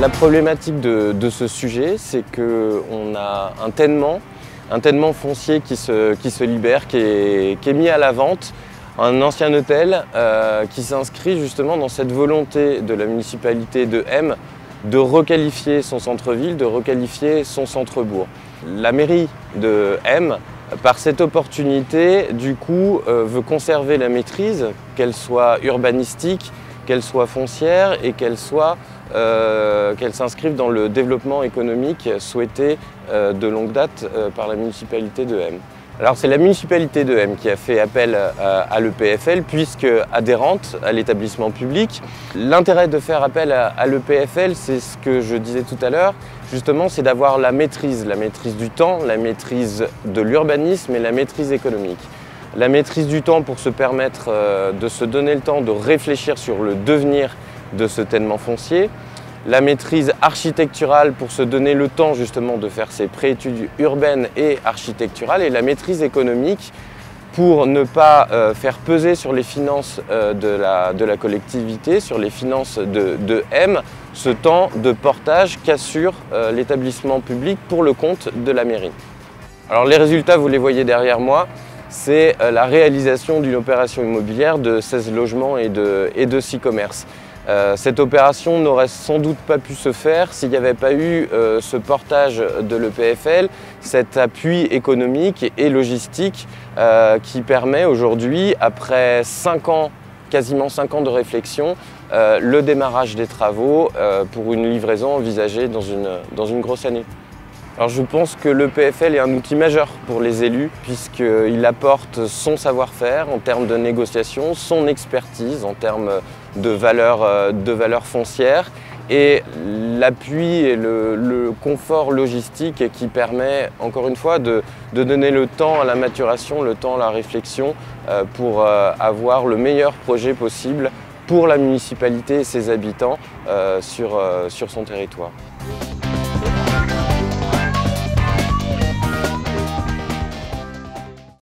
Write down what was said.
La problématique de ce sujet, c'est qu'on a un tènement foncier qui se libère, qui est mis à la vente, un ancien hôtel qui s'inscrit justement dans cette volonté de la municipalité de M de requalifier son centre-ville, de requalifier son centre-bourg. La mairie de M, par cette opportunité, du coup, veut conserver la maîtrise, qu'elle soit urbanistique, qu'elle soit foncière et qu'elle s'inscrive dans le développement économique souhaité de longue date par la municipalité de M. Alors c'est la municipalité de M qui a fait appel à l'EPFL puisque adhérente à l'établissement public. L'intérêt de faire appel à l'EPFL, c'est ce que je disais tout à l'heure, justement c'est d'avoir la maîtrise du temps, la maîtrise de l'urbanisme et la maîtrise économique. La maîtrise du temps pour se permettre de se donner le temps de réfléchir sur le devenir de ce tènement foncier. La maîtrise architecturale pour se donner le temps justement de faire ses préétudes urbaines et architecturales. Et la maîtrise économique pour ne pas faire peser sur les finances de la collectivité, sur les finances de M, ce temps de portage qu'assure l'établissement public pour le compte de la mairie. Alors les résultats, vous les voyez derrière moi. C'est la réalisation d'une opération immobilière de 16 logements et de 6 commerces. Cette opération n'aurait sans doute pas pu se faire s'il n'y avait pas eu ce portage de l'EPFL, cet appui économique et logistique qui permet aujourd'hui, après 5 ans, quasiment 5 ans de réflexion, le démarrage des travaux pour une livraison envisagée dans une grosse année. Alors je pense que l'EPFL est un outil majeur pour les élus puisqu'il apporte son savoir-faire en termes de négociation, son expertise en termes de valeurs foncières et l'appui et le confort logistique qui permet encore une fois de donner le temps à la maturation, le temps à la réflexion pour avoir le meilleur projet possible pour la municipalité et ses habitants sur son territoire.